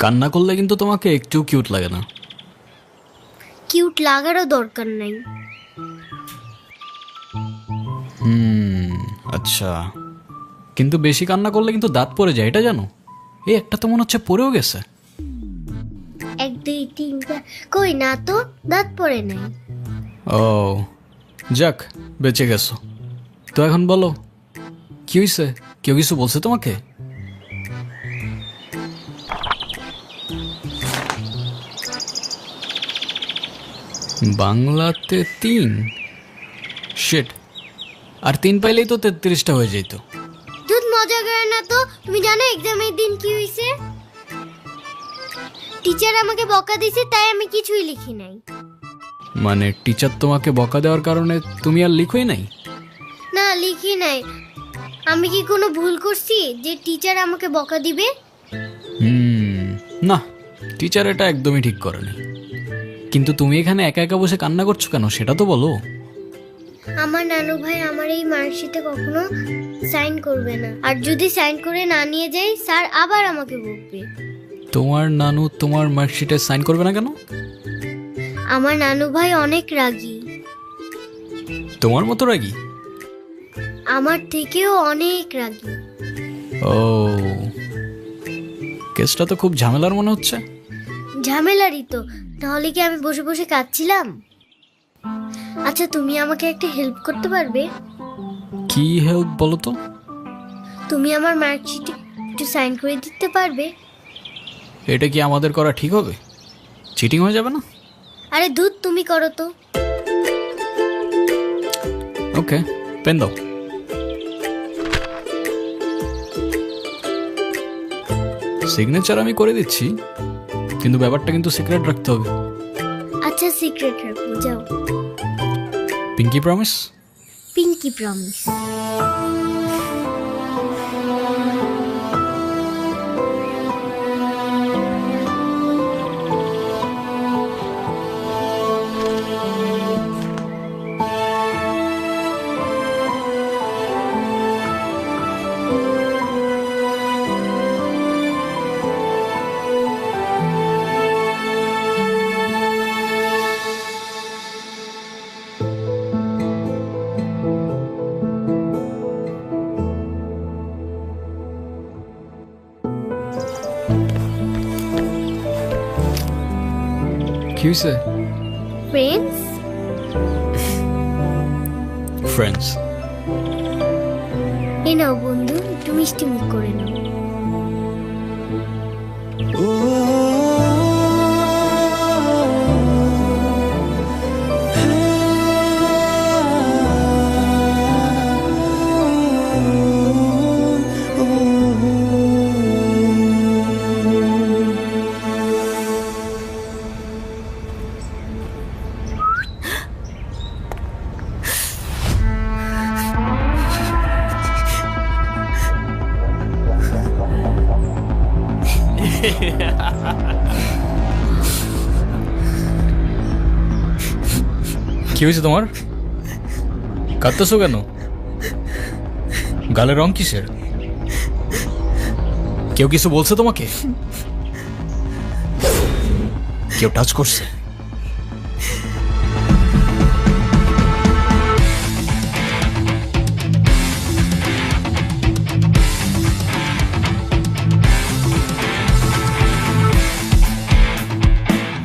কান্না করলে কিন্তু তোমাকে একটু কিউট লাগে না। কিউট লাগারও দরকার নাই। আচ্ছা, কিন্তু বেশি কান্না করলে কিন্তু দাঁত পড়ে যায়, এটা জানো? এই একটা তো মনে হচ্ছে পড়েও গেছে। 1 2 3 4 কই না তো, দাঁত পড়ে নাই। ও যাক, বেঁচে গেছো। তো এখন বলো কি হয়েছে? কেউ কিছু বলছে তোমাকে? বাংলাতে 3 শিট, আর 3 পাইলেই তো 33টা হয়ে যেত। দুধ মজা করে না তো। তুমি জানো এক্সামের দিন কি হয়েছে? টিচার আমাকে বকা দিয়েছে, তাই আমি কিছুই লিখি নাই। মানে টিচার তোমাকে বকা দেওয়ার কারণে তুমি আর লিখোই নাই? না, লিখি নাই। আমি কি কোনো ভুল করছি যে টিচার আমাকে বকা দিবে? না, টিচার এটা একদমই ঠিক করেনি। কিন্তু তুমি এখানে একা একা বসে কান্না করছো কেন, সেটা তো বলো। আমার নানু ভাই আমার এই মার্কশিটে কখনো সাইন করবে না, আর যদি সাইন করে না নিয়ে যাই স্যার আবার আমাকে বকবে। তোমার নানু তোমার মার্কশিটে সাইন করবে না কেন? আমার নানু ভাই অনেক রাগী। তোমার মতো রাগী? আমার থেকেও অনেক রাগী। ও, কেসটা তো খুব ঝামেলার মনে হচ্ছে। ঝামেলারই তো, তাহলে কি আমি বসে বসে কাঁদছিলাম? আচ্ছা, তুমি আমাকে একটা হেল্প করতে পারবে? কি হেল্প বলো তো? তুমি আমার মার্কশিটে একটু সাইন করে দিতে পারবে? এটা কি আমাদের করা ঠিক হবে? চিটিং হয়ে যাবে না? আরে দুধ, তুমি করো তো। ওকে, পেন দাও। সিগনেচার আমি করে দিচ্ছি, কিন্তু ব্যাপারটা কিন্তু সিক্রেট রাখতে হবে। আচ্ছা, সিক্রেট রাখবো, যাও। Pinky promise? Pinky promise. কি হয়েছে? ফ্রেন্ডস। ফ্রেন্ডস? এ নাও বন্ধু, একটু মিষ্টি মুখ করে নাও। কি হয়েছে তোমার? কাঁদতেছো কেন? গালের রং কিসের? কেউ কিছু বলছে তোমাকে? কেউ টাচ করছে?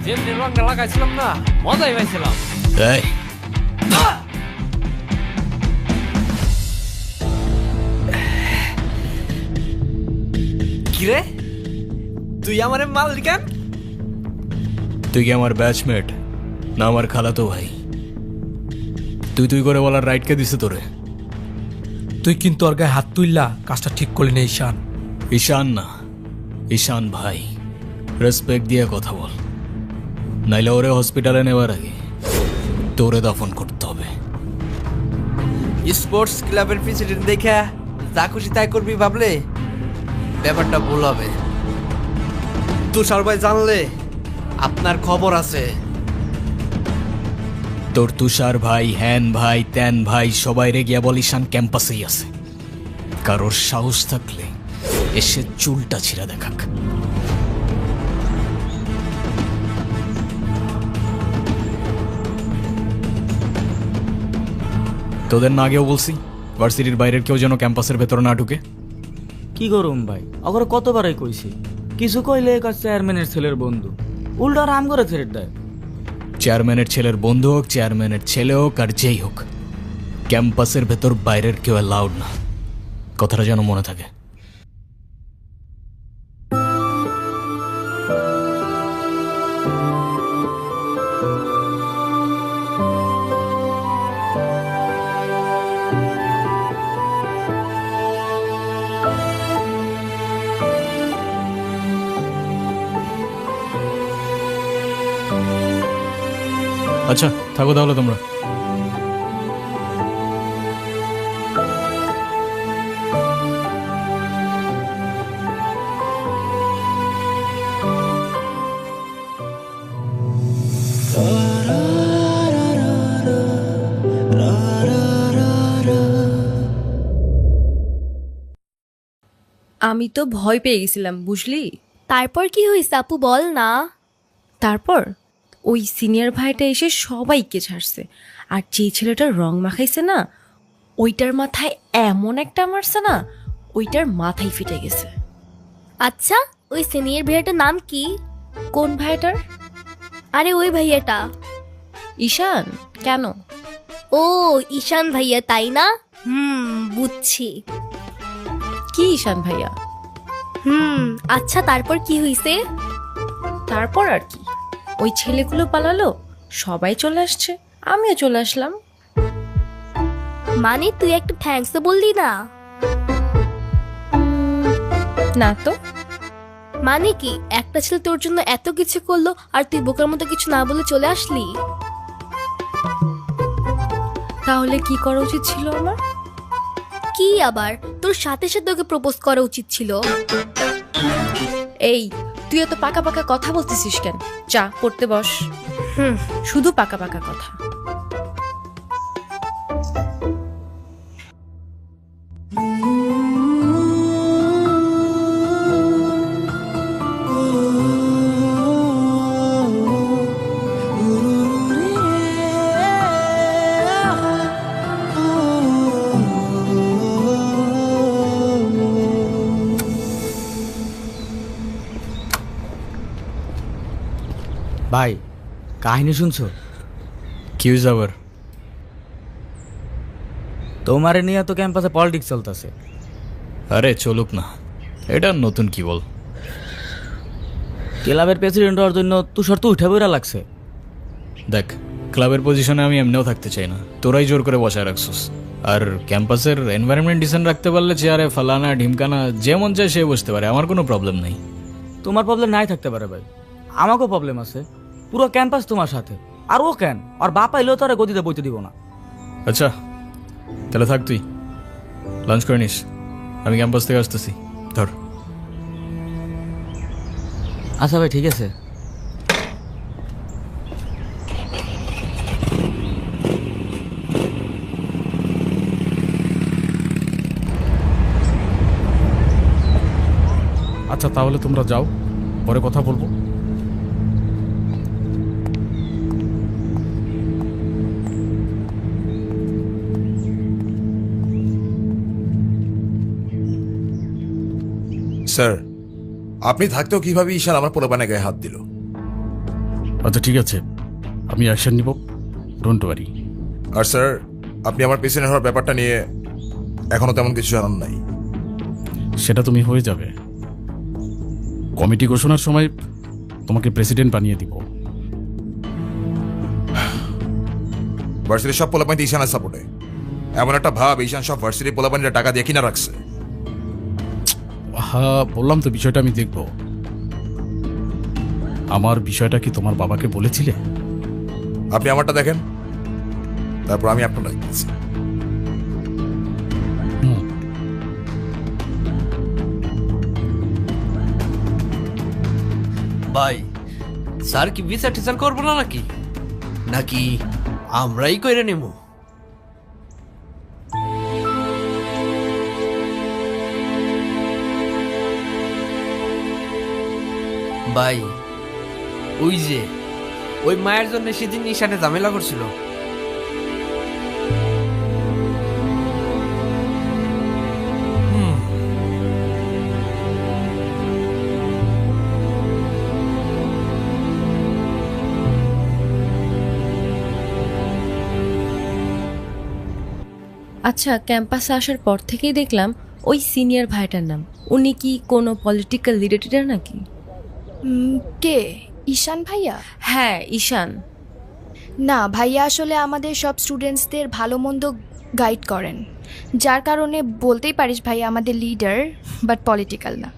যেমনি রংটা লাগাইছিলাম না, মজাই পাইছিলাম। এই, কিরে তুই আমারে মাল কেন? তুই কি আমার ব্যাচমেট না আমার খালাতো ভাই? তুই তুই করে বলার রাইট কে দিছে তোরে? তুই কিন্তু ওর গায়ে হাত তুললা, কাজটা ঠিক করলি না ঈশান। ঈশান না, ঈশান ভাই। রেসপেক্ট দিয়ে কথা বল, নাইলে ওরে হসপিটালে নেওয়ার আগে তোরে দাফন করতে হবে। স্পোর্টস ক্লাবের প্রেসিডেন্ট দেখা যা খুশি তাই করবি ভাবলে ব্যাপারটা ভুল হবে। তুষার ভাই জানলে আপনার খবর আছে। তোর তুষার ভাই, হ্যান ভাই, ত্যান ভাই সবাই রে গিয়া বল ঈশান ক্যাম্পাসেই আছে। কারোর সাহস থাকলে এসে চুলটা ছিঁড়া দেখাক। তোদের না আগেও বলছি ভার্সিটির বাইরের কেউ যেন ক্যাম্পাসের ভেতরে না ঢুকে। কি করুম ভাই, অগর কতবারই কইছি, কিছু কইলে কাজ চেয়ারম্যানের ছেলের বন্ধু, উল্টা রাম করে ছেড়ে দেয়। চেয়ারম্যানের ছেলের বন্ধু হোক, চেয়ারম্যানের ছেলে হোক, আর যেই হোক, ক্যাম্পাসের ভেতর বাইরের কেউ অ্যালাউড না। কথাটা যেন মনে থাকে। আচ্ছা থাকো তাহলে তোমরা। আমি তো ভয় পেয়ে গেছিলাম বুঝলি। তারপর কি হয়েছে আপু বল না। তারপর ওই সিনিয়র ভাইটা এসে সবাইকে ছাড়ছে, আর যে ছেলেটার রং মাখাইছে না ওইটার মাথায় এমন একটা মারছে না, ওইটার মাথায় ফিটে গেছে। আচ্ছা ওই সিনিয়র ভাইয়াটার নাম কি? কোন ভাইটার? আরে ওই ভাইয়াটা। ঈশান। কেন? ও ঈশান ভাইয়া তাই না? বুঝছি। কি ঈশান ভাইয়া? আচ্ছা তারপর কি হয়েছে? তারপর আর কি, ওই ছেলেগুলো পালালো, সবাই চলে আসছে, আমিও চলে আসলাম। মানে তুই একটা থ্যাঙ্কস তো বললি না? না তো। মানে কি একটা ছেলে তোর জন্য এত কিছু করলো আর তুই বোকার মতো কিছু না বলে চলে আসলি? তাহলে কি করা উচিত ছিল আমার? কি আবার, তোর সাথে সাথে ওকে প্রপোজ করা উচিত ছিল। এই তুই এত পাকা পাকা কথা বলতেছিস কেন? চা পড়তে বস। শুধু পাকা পাকা কথা। ভাই কাহিনী শুনছো? কি হয়েছে আবার? তোমারে নিয়ে তো ক্যাম্পাসে পলিটিক্স চলতেছে। আরে চলুক না, এটা নতুন কি বল। ক্লাবের প্রেসিডেন্ট হওয়ার জন্য তুষার তো উঠে বইরা লাগছে। দেখ ক্লাবের পজিশনে আমি এমনিও থাকতে চাই না, তোরাই জোর করে বসায় রাখছিস। আর ক্যাম্পাসের এনভায়রনমেন্ট ডিসেন্ট রাখতে পারলে চেয়ারে ফালানা ঢিমকানা যেমন চায় সে বসতে পারে, আমার কোনো প্রবলেম নেই। তোমার প্রবলেম নাই থাকতে পারে ভাই, আমাকেও প্রবলেম আছে। পুরো ক্যাম্পাস তোমার সাথে, আর ও কেন আর বাপ আইলেও তো আর গদিতে বইতে দিব না। আচ্ছা তাহলে থাক, তুই লাঞ্চ করে নিস, আমি ক্যাম্পাস থেকে আসতেছি। ধর। আচ্ছা ভাই ঠিক আছে। আচ্ছা তাহলে তোমরা যাও, পরে কথা বলবো। স্যার, আপনি থাকতেও কিভাবে ঈশান আমার পোলাপানের গায়ে হাত দিল? আচ্ছা ঠিক আছে, আমি অ্যাকশন নিব, ডোন্ট ওয়ারি। আর স্যার, আপনি আমার প্রেসিডেন্ট হওয়ার ব্যাপারটা নিয়ে এখনো তেমন কিছু জানান নাই। সেটা তুমি হয়ে যাবে। কমিটি ঘোষণার সময় তোমাকে প্রেসিডেন্ট বানিয়ে দিব। ভার্সিটির সব পোলাপানি ঈশানের সাপোর্টে। এমন একটা ভাব ঈশান সব ভার্সিটির পোলাপানিরা টাকা দিয়ে কিনা রাখছে। হ্যাঁ, বললাম তো বিষয়টা আমি দেখব। আমার বিষয়টা কি তোমার বাবাকে বলেছিলে? আপনি আমারটা দেখেন, তারপর আমি আপনারটা দেখতেছি। ভাই, স্যার কি বিচার টিচার করবো না নাকি নাকি আমরাই কইরে নেব? ভাই, ওই মায়ের জন্য সেদিন ঈশানে ঝামেলা করছিল। আচ্ছা, ক্যাম্পাসে আসার পর থেকেই দেখলাম ওই সিনিয়র ভাইটার নাম। উনি কি কোনো পলিটিক্যাল লিডার নাকি? কে? ঈশান ভাইয়া? হ্যাঁ, ঈশান। না, ভাইয়া আসলে আমাদের সব স্টুডেন্টসদের ভালো মন্দ গাইড করেন, যার কারণে বলতেই পারিস ভাইয়া আমাদের লিডার, বাট পলিটিক্যাল না।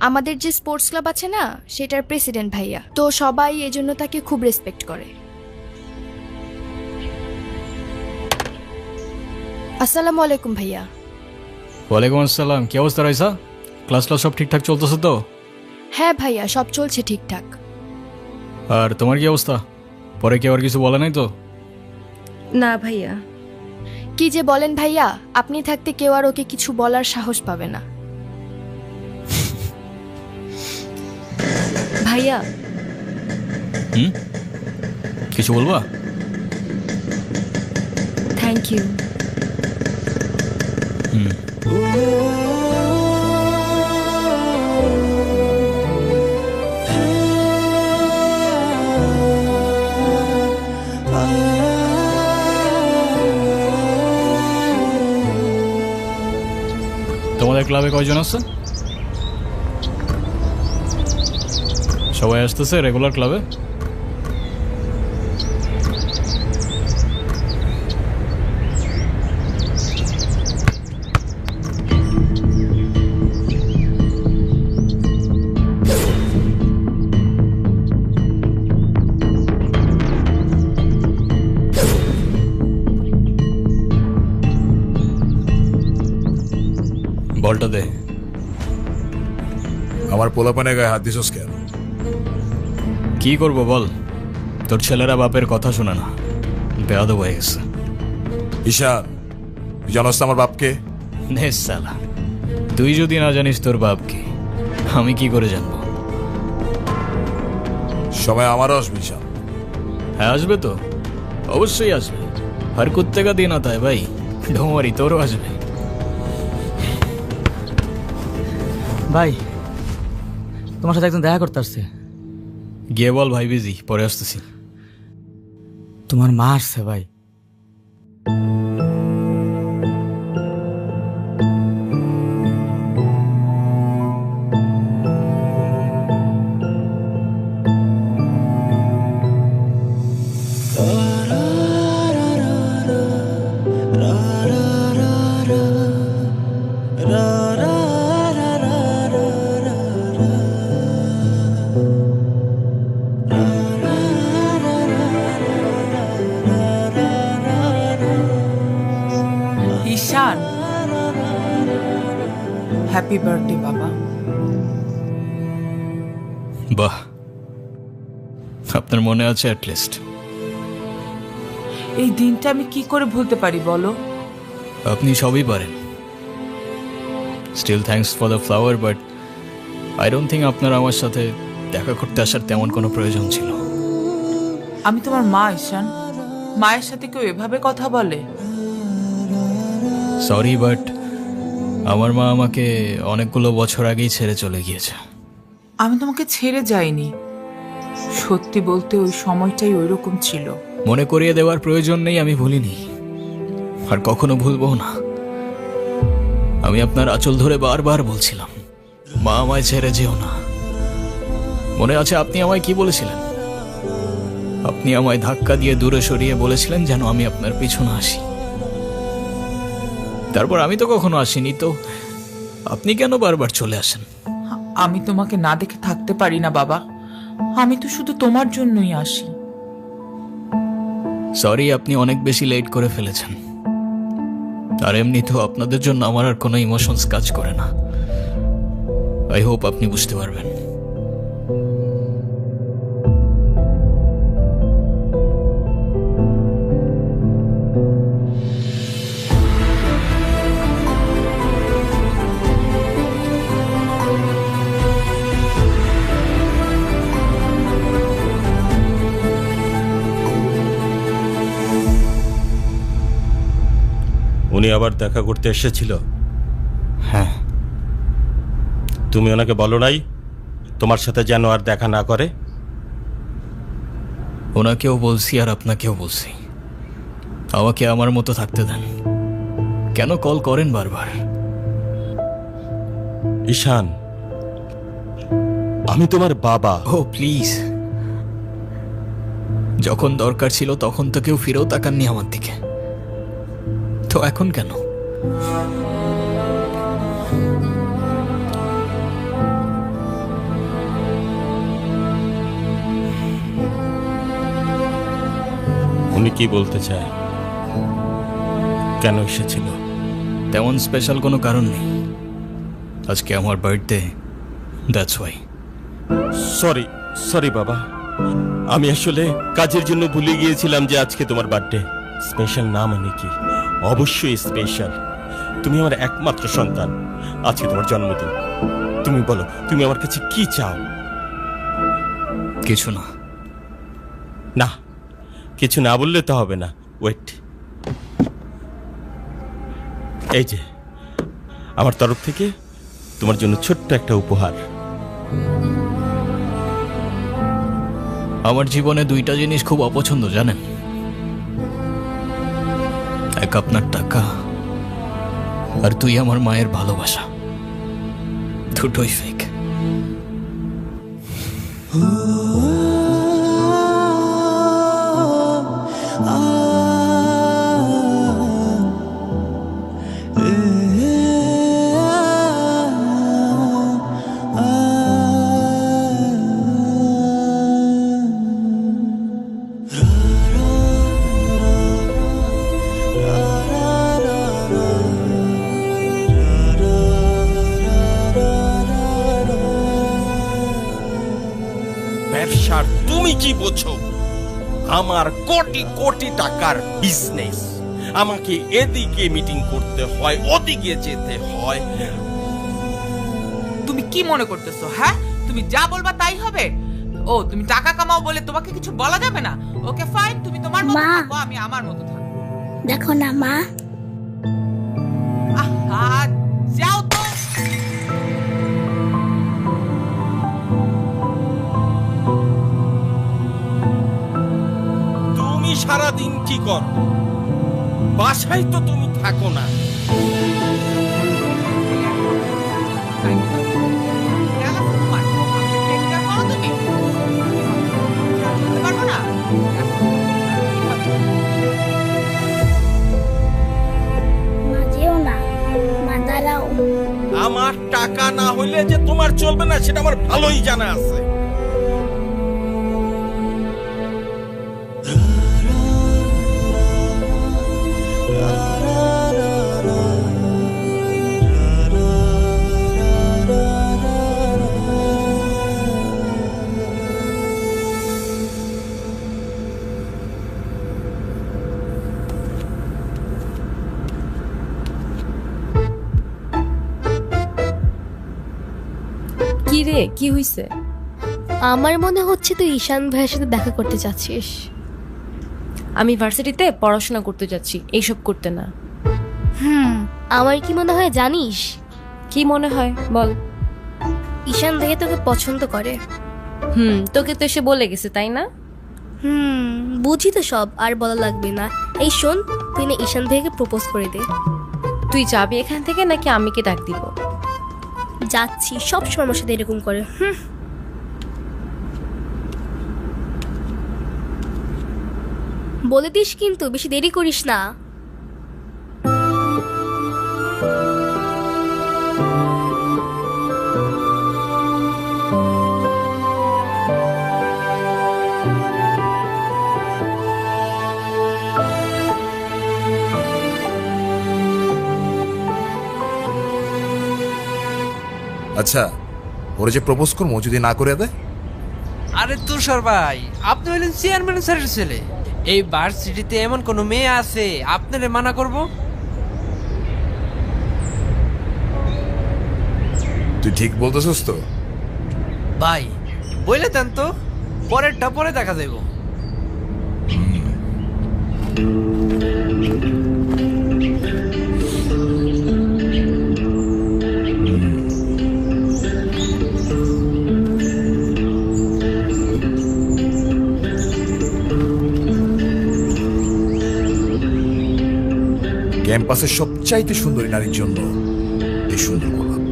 আমাদের যে স্পোর্টস ক্লাব আছে না, সেটার প্রেসিডেন্ট ভাইয়া, তো সবাই এজন্য তাকে খুব রেসপেক্ট করে। আসসালামু আলাইকুম ভাইয়া। ওয়ালাইকুম আসসালাম। কি অবস্থা রাইসা? ক্লাস সব ঠিকঠাক চলতেছে তো? হ্যাঁ ভাইয়া, সব চলছে ঠিকঠাক। আর তোমার কি অবস্থা? পরে কেউ আর কিছু বলে নাই তো? না ভাইয়া। কি যে বলেন ভাইয়া, আপনি থাকতে কেউ আর ওকে কিছু বলার সাহস পাবে না। ভাইয়া, কিছু বলবা? Thank you. তোমাদের ক্লাবে কয়জন আছে? সবাই আসতেছে রেগুলার ক্লাবে? বলটা দে। আমার পোলাপানের গায়ে হাত দিছস কেন? কি করবো বল, তোর ছেলেরা বাপের কথা শোনে না, বেয়াদব হয়ে গেছে। ঈশান, তুই জানোস তো আমার বাপকে? নে সালা, তুই যদি না জানিস তোর বাপকে, আমি কি করে জানবো? সময় আমারও আসবে ঈশান। হ্যাঁ আসবে তো, অবশ্যই আসবে। হর কুত্তে কা দিন আতা হ্যায় ভাই, ঢোমারি তোরও আসবে। ভাই, তোমার সাথে একজন দেখা করতে আসছে। গিয়ে বল ভাই বিজি, পরে আসতেছি। তোমার মা আসছে ভাই। ঈশান, হ্যাপি বার্থডে বাবা। বাহ, আপনার মনে আছে অ্যাটলিস্ট। এই দিনটা আমি কি করে ভুলতে পারি বলো? আপনি সবই পারেন। Still thanks for the flower, but I don't think আপনার আমার সাথে দেখা করতে আসার তেমন কোনো প্রয়োজন ছিল। আমি তোমার মা ঈশান, মায়ের সাথে কেউ এভাবে কথা বলে? সরি, বাট আমার মা আমাকে অনেকগুলো বছর আগেই ছেড়ে চলে গিয়েছে। আমি তোমাকে ছেড়ে যাইনি, সত্যি বলতে ওই সময়টাই ওইরকম ছিল। মনে করিয়ে দেওয়ার প্রয়োজন নেই, আমি ভুলিনি আর কখনো ভুলবো না। আমি আপনার আঁচল ধরে বারবার বলছিলাম, মা আমায় ছেড়ে যেও না। মনে আছে আপনি আমায় কি বলেছিলেন? আপনি আমায় ধাক্কা দিয়ে দূরে সরিয়ে বলেছিলেন যেন আমি আপনার পিছনে আসি। তারপর আমি তো কখনো আসিনি, তো আপনি কেন বারবার চলে আসেন? আমি তোমাকে না দেখে থাকতে পারি না বাবা, আমি তো শুধু তোমার জন্যই আসি। সরি, আপনি অনেক বেশি লেট করে ফেলেছেন। আর এমনিতেও আপনাদের জন্য আমার আর কোনো ইমোশনস কাজ করে না। আই হোপ আপনি বুঝতে পারবেন। উনি আবার দেখা করতে এসেছিল? হ্যাঁ। তুমি ওনাকে বলো নাই তোমার সাথে যেন আর দেখা না করে? ওনাকেও বলছি আর আপনাকেও বলছি, আমাকে আমার মতো থাকতে দেন। কেন কল করেন বারবার? ঈশান, আমি তোমার বাবা। ও প্লিজ, যখন দরকার ছিল তখন তো কেউ ফিরেও তাকাননি আমার দিকে, তো এখন কেন? উনি কি বলতে চায়? কেন এসেছিল? তেমন স্পেশাল কোনো কারণ নেই, আজকে আমার birthday, that's why. Sorry sorry বাবা, আমি আসলে কাজের জন্য ভুলে গিয়েছিলাম যে আজকে তোমার বার্থডে। স্পেশাল না মানে কি? অবশ্যই স্পেশাল। তুমি আমার একমাত্র সন্তান, আজকে তোমার জন্মদিন। তুমি বলো, তুমি আমার কাছে কি চাও? কিছু না। না, কিছু না বললে তো হবে না। ওয়েট, এই যে আমার তরফ থেকে তোমার জন্য ছোট্ট একটা উপহার। আমার জীবনে দুইটা জিনিস খুব অপছন্দ জানেন, এক আপনার টাকা আর তুই আমার মায়ের ভালোবাসা, দুটোই ফেক। ব্যবসার তুমি কি বোঝো? আমার কোটি কোটি টাকার বিজনেস, আমাকে এদিকে মিটিং করতে হয়, ওদিকে যেতে হয়। তুমি কি মনে করতেছো? হ্যাঁ, তুমি যা বলবা তাই হবে? ও, তুমি টাকা কামাও বলে তোমাকে কিছু বলা যাবে না? ওকে ফাইন, তুমি তোমার মতো থাকো, আমি আমার মতো থাকবো। দেখো না মা, আহা, যাও তো। তুমি সারাদিন কি করো? বাসায় তো তুমি থাকো না। আমার টাকা না হইলে যে তোমার চলবে না সেটা আমার ভালোই জানা আছে। কি রে, কি হইছে? আমার মনে হচ্ছে তুই ঈশান ভাইয়ের সাথে দেখা করতে চাচ্ছিস। আমি ভার্সিটিতে পড়াশোনা করতে যাচ্ছি, এইসব করতে না। আমার কি মনে হয় জানিস? কি মনে হয় বল? ঈশান ভাইয়া তোকে পছন্দ করে। তোকে তো এসে বলে গেছে তাই না? বুঝি তো সব, আর বলা লাগবে না। এই শোন, তুই না ঈশান ভাইকে প্রপোজ করে দে। তুই যাবি এখান থেকে নাকি আমি কে ডাক দিব? যাচ্ছি, সব সময় আমার সাথে এরকম করে। বলে দিস কিন্তু, বেশি দেরি করিস না। আচ্ছা, ওরা যে প্রপোজ করবো যদি না করে দেয়? আরে তুষার ভাই, আপনি হলেন চেয়ারম্যান স্যারের ছেলে। এই ভার্সিটিতে এমন কোন মেয়ে আছে আপনারে মানা করব? তুই ঠিক বলতেছিস তো? ভাই বলে দেন তো, পরেরটা পরে দেখা যাইব। ক্যাম্পাসের সবচাইতে সুন্দরী নারীর জন্য এই সুন্দর গোলাপ।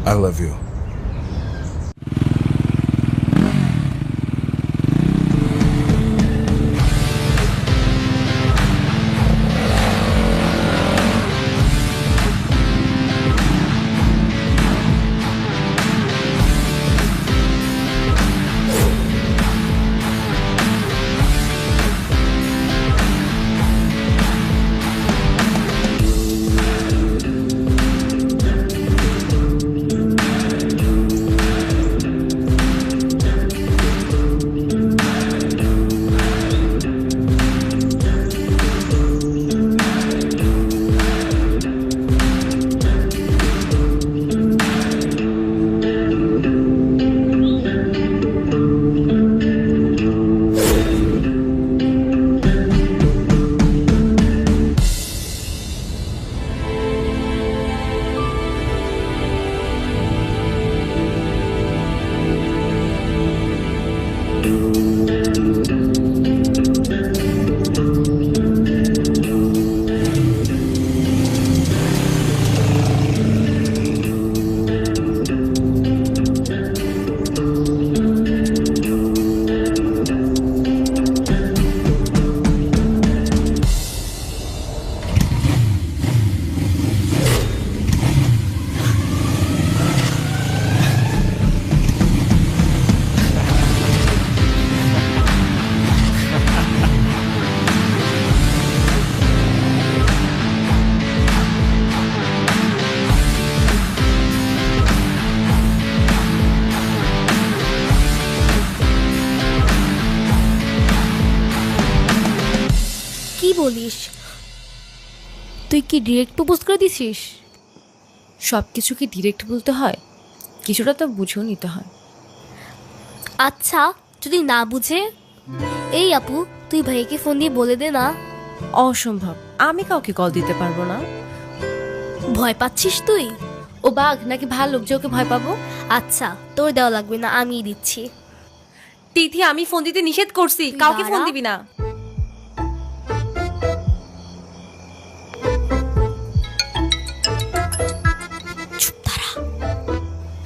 I love you. কি বলিস? তুই কি ডিরেক্ট প্রপোজ করে দিছিস? সব কিছু কি ডিরেক্ট বলতে হয়? কিছুটা তো বুঝেও নিতে হয়। আচ্ছা, যদি না বুঝে? এই আপু, তুই ভাইকে ফোন দিয়ে বলে দে না। অসম্ভব, আমি কাউকে কল দিতে পারবো না। ভয় পাচ্ছিস তুই? ও বাঘ নাকি ভাল্লুক যে ওকে ভয় পাবো? আচ্ছা, তোর দেওয়া লাগবে না, আমিই দিচ্ছি। তিথি, আমি ফোন দিতে নিষেধ করছি, কাউকে ফোন দিবি না।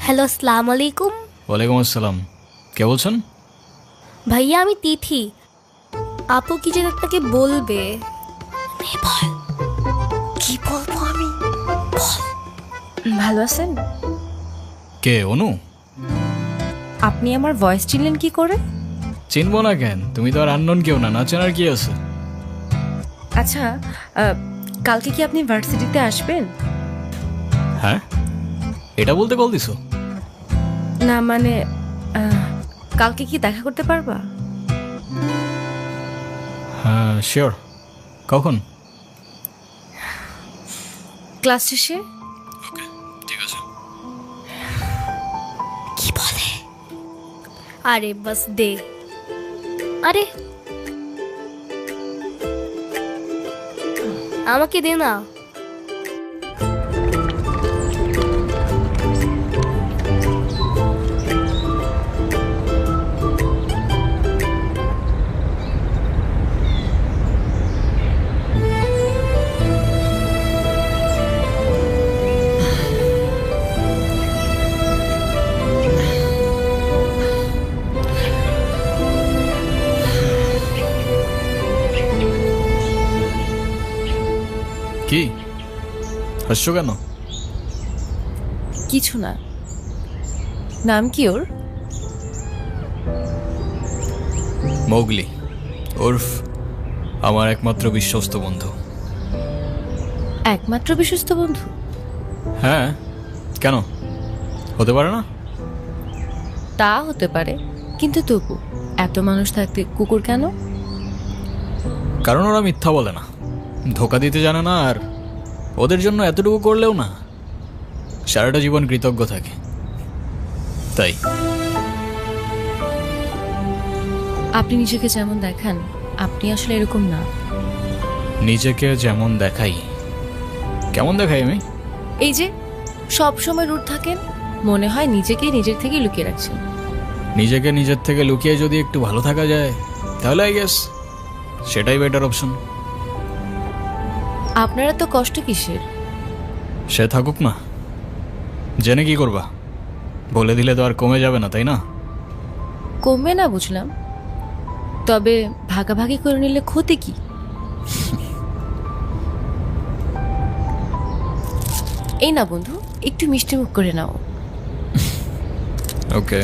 হ্যালো, আসসালামু আলাইকুম। ওয়ালাইকুম আসসালাম। কে বলছেন? ভাইয়া, আমি তিথি। আপু কি যেন আপনাকে বলবে। বল, কি বলবো আমি? ভালো আছেন? কে? অনু? আপনি আমার ভয়েস চিনলেন কি করে? চিনবো না কেন? তুমি তো আর আননোন কেউ না, না চেনার কি আছে? আচ্ছা, কালকে কি আপনি ভার্সিটিতে আসবেন? হ্যাঁ, এটা বলতে কল দিছো? না মানে, কালকে কি দেখা করতে পারবা? হ্যাঁ শিওর। কখন? ক্লাস শেষে। ওকে, ঠিক আছে। কি বলে? আরে বাস দে। আরে আমাকে দে না। কি হাসছো কেন? কিছু না। নাম কি ওর? মৌগলি, ওরফ আমার একমাত্র বিশ্বস্ত বন্ধু। একমাত্র বিশ্বস্ত বন্ধু? হ্যাঁ, কেন হতে পারে না? তা হতে পারে, কিন্তু তবু এত মানুষ থাকতে কুকুর কেন? কারণ ওরা মিথ্যা বলে না, ধোকা দিতে জানে না, আর ওদের জন্য এতটুকু করলেও না সারাটা জীবন কৃতজ্ঞ থাকে, তাই। আপনি নিজেকে যেমন দেখান, আপনি আসলে এরকম না। নিজেকে যেমন দেখাই? কেমন দেখাই আমি? এই যে সব সময় রুট থাকেন, মনে হয় নিজেকেই নিজের থেকে লুকিয়ে রাখছেন। নিজেকে নিজের থেকে লুকিয়ে যদি একটু ভালো থাকা যায় তাহলে আই গেস সেটাই বেটার অপশন। আপনারা তো কষ্ট কিসের? সে থাকুক না, জেনে কি করবা? বলে দিলে তো আর কমে যাবে না, তাই না? কমবে না বুঝলাম, তবে ভাগাভাগি করে নিলে ক্ষতি কি? এই না বন্ধু, একটু মিষ্টি মুখ করে নাও। ওকে।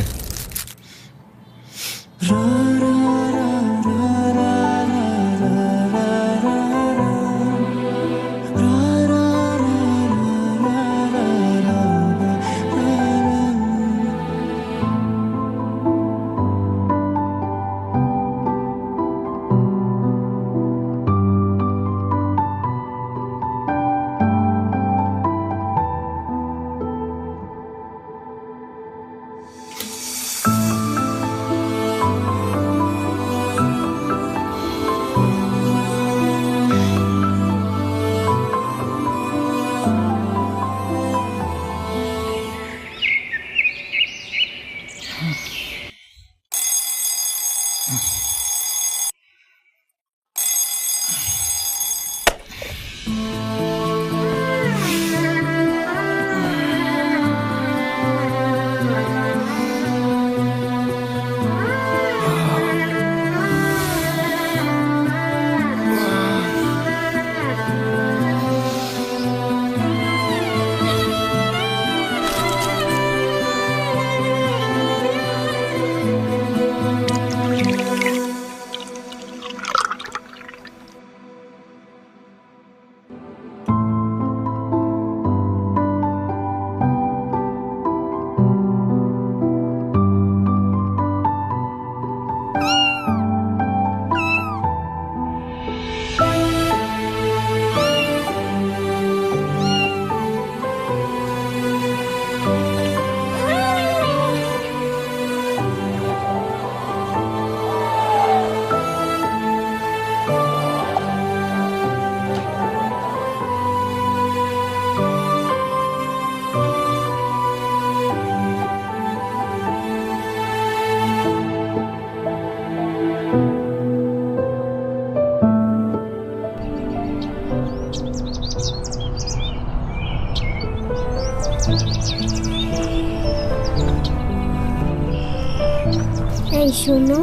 এই শোনো,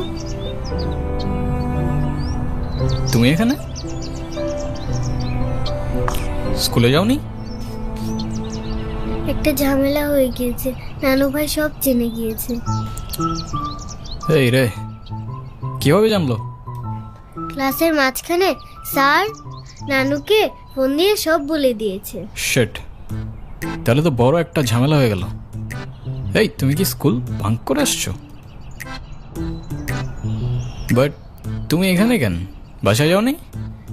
তুমি এখানে? স্কুলে যাওনি? একটা ঝামেলা হয়ে গিয়েছে, নানু ভাই সব জেনে গিয়েছে। এই রে, কিভাবে জানলো? ক্লাসের মাঝখানে স্যার নানুকে ফোন দিয়ে সব বলে দিয়েছে। শিট, তাহলে তো বড় একটা ঝামেলা হয়ে গেল। এই, তুমি কি স্কুল ভাঙ করে আসছো? বাট তুমি এখানে কেন? বাসায় যাওনি?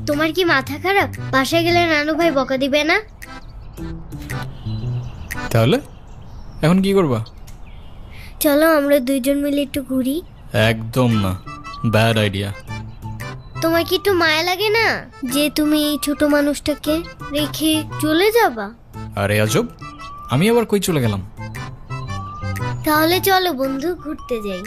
তোমার কি মাথা খারাপ? বাসায় গেলে নানু ভাই বকা দিবে না? তাহলে এখন কি করবা? চলো আমরা দুইজন মিলে একটু ঘুরি। একদম না, ব্যাড আইডিয়া। তোমার কি একটু মায়া লাগে না যে তুমি এই ছোট মানুষটাকে রেখে চলে যাবা? আরে আজব, আমি আবার কই চলে গেলাম? তাহলে চলো বন্ধু, ঘুরতে যাই।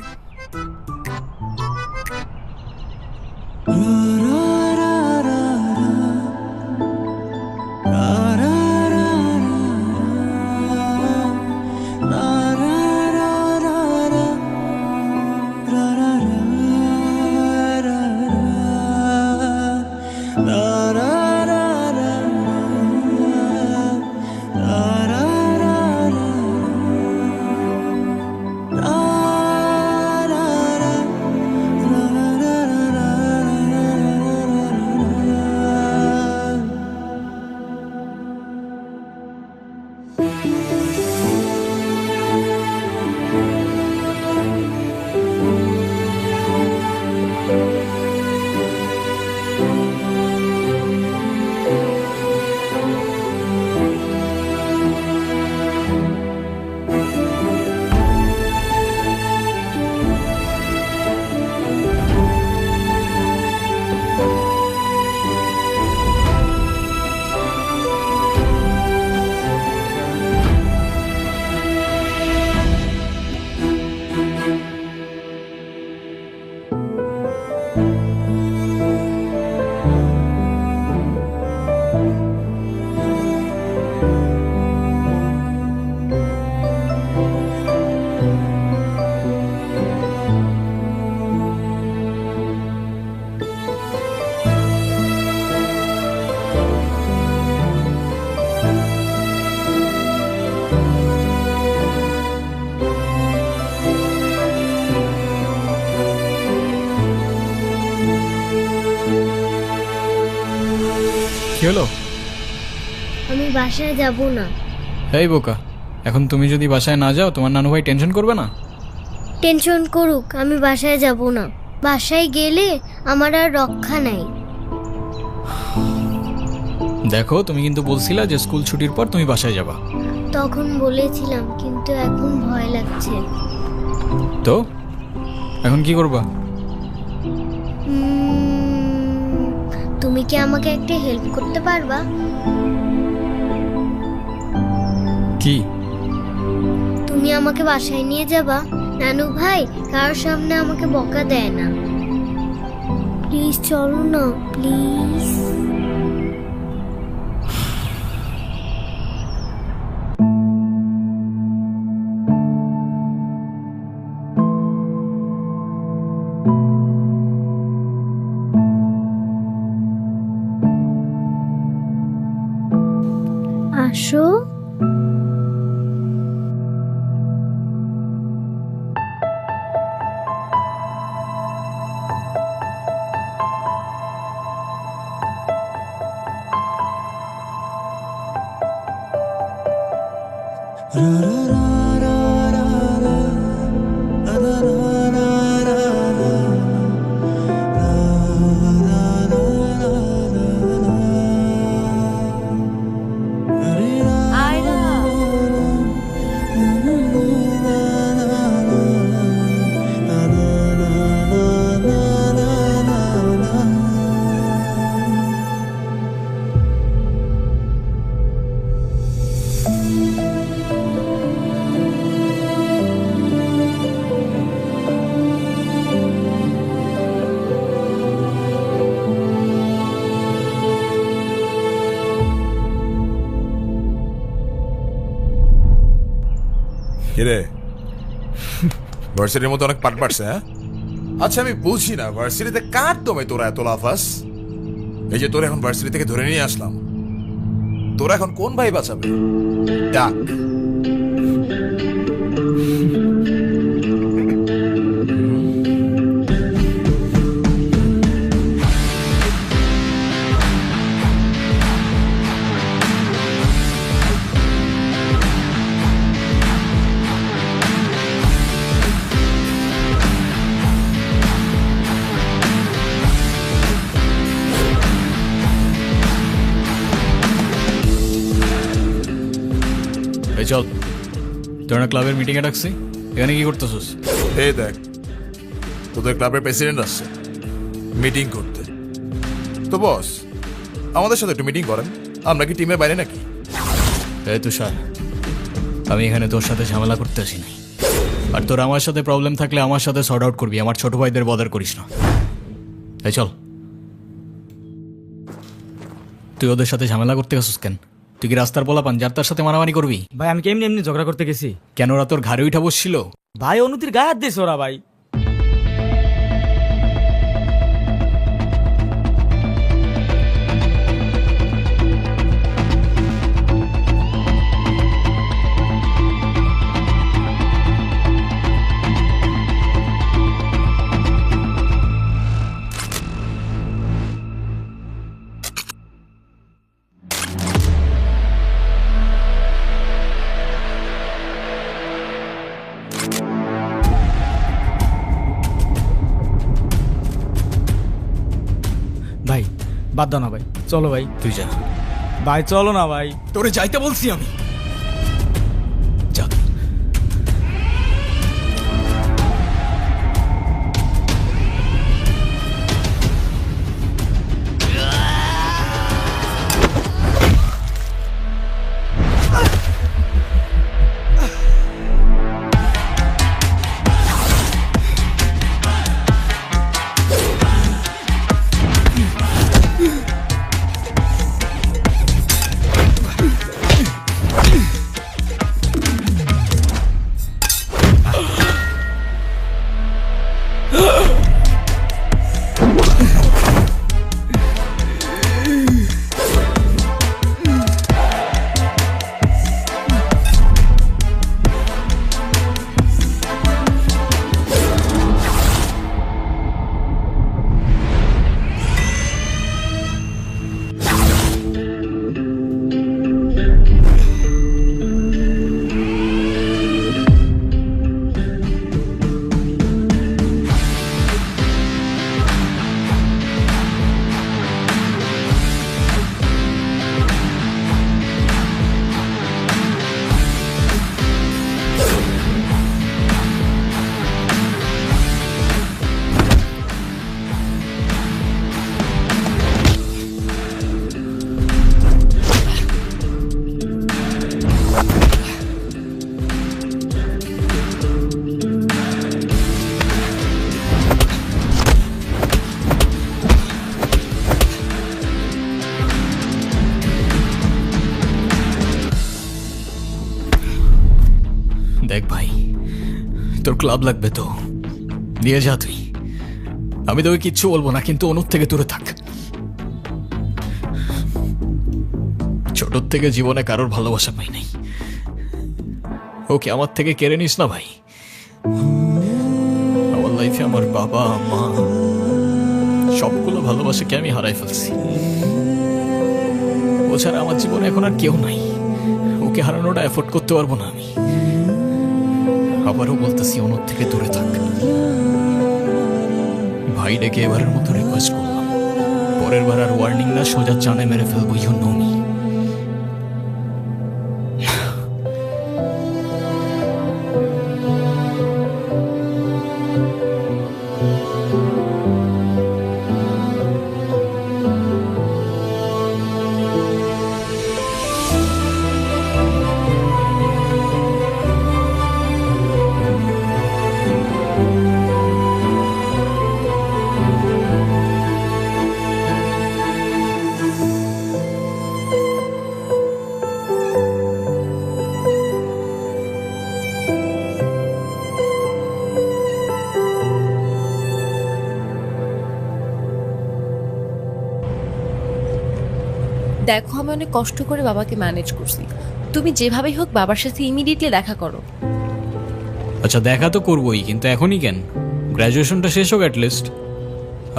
কি হলো? আমি বাসায় যাব না। এই বোকা, এখন তুমি যদি বাসায় না যাও তোমার নানু ভাই টেনশন করবে না? টেনশন করুক, আমি বাসায় যাব না। বাসায় গেলে আমার আর রক্ষা নাই। দেখো, তুমি কিন্তু বলছিলা যে স্কুল ছুটির পর তুমি বাসায় যাবা। তখন বলেছিলাম, কিন্তু এখন ভয় লাগছে। তো এখন কি করবা? তুমি কি আমাকে একটা হেল্প করতে পারবা? কি? তুমি আমাকে বাসায় নিয়ে যাবা? নানু ভাই কারোর সামনে আমাকে বকা দেয় না। প্লিজ চলো না, প্লিজ। আসো। কিরে, ভার্সিটির মধ্যে অনেক পাট পাটছে, হ্যাঁ? আচ্ছা, আমি বুঝি না ভার্সিটিতে কার দমে তোরা এত লাফাস? এই যে তোরা এখন ভার্সিটি থেকে ধরে নিয়ে আসলাম, তোরা এখন কোন ভাই বাঁচাবে? ডাক। এই চল, তোরা ক্লাবের মিটিংয়ে ডাকছি, এখানে কি করতেছিস? এই দেখ, তোদের ক্লাবের প্রেসিডেন্ট আসছে মিটিং করতে। তো বস, আমাদের সাথে একটু মিটিং করেন। আমরা কি টিমের বাইরে নাকি? এই তুষার, আমি এখানে তোর সাথে ঝামেলা করতে আসি নাই। আর তোর আমার সাথে প্রবলেম থাকলে আমার সাথে সর্ট আউট করবি, আমার ছোট ভাইদের বদার করিস না। এই চল। তুই ওদের সাথে ঝামেলা করতে গেছিস কেন? তুই কি রাস্তার পোলাপান যার তার সাথে মারামারি করবি? ভাই আমি কেমনি এমনি ঝগড়া করতে গেছি? কেন, ওরা তোর ঘাড়ে উঠা বসছিল? ভাই অনুতির গায়ে হাত দিয়েছে ওরা। ভাই ভাই বাদ দাও না ভাই, চলো ভাই। তুই যা ভাই, চলো না ভাই। তোরে যাইতে বলছি আমি। যা। তোর ক্লাব লাগবে তো নিয়ে যা তুই, আমি তোকে কিচ্ছু বলবো না, কিন্তু অনুর থেকে দূরে থাক। ছোট থেকে জীবনে কারোর ভালোবাসা পাই নাই, ওকে আমার থেকে কেড়ে নিস না ভাই। আমার লাইফে আমার বাবা মা সবগুলো ভালোবাসাকে আমি হারাই ফেলছি, ও ছাড়া আমার জীবনে এখন আর কেউ নাই, ওকে হারানোটা এফোর্ড করতে পারবো না আমি। আবারও বলতেছি অনুর থেকে দূরে থাক ভাই, ডেকে এবারের মতো রিকোয়েস্ট করলাম, পরের বার আর ওয়ার্নিং না, সোজা চানে মেরে ফেলবো। You know me. দেখো আমি অনেক কষ্ট করে বাবাকে ম্যানেজ করছি, তুমি যেভাবেই হোক বাবার সাথে ইমিডিয়েটলি দেখা করো। আচ্ছা দেখা তো করবোই, কিন্তু এখনই কেন? গ্র্যাজুয়েশনটা শেষ হোক অ্যাটলিস্ট,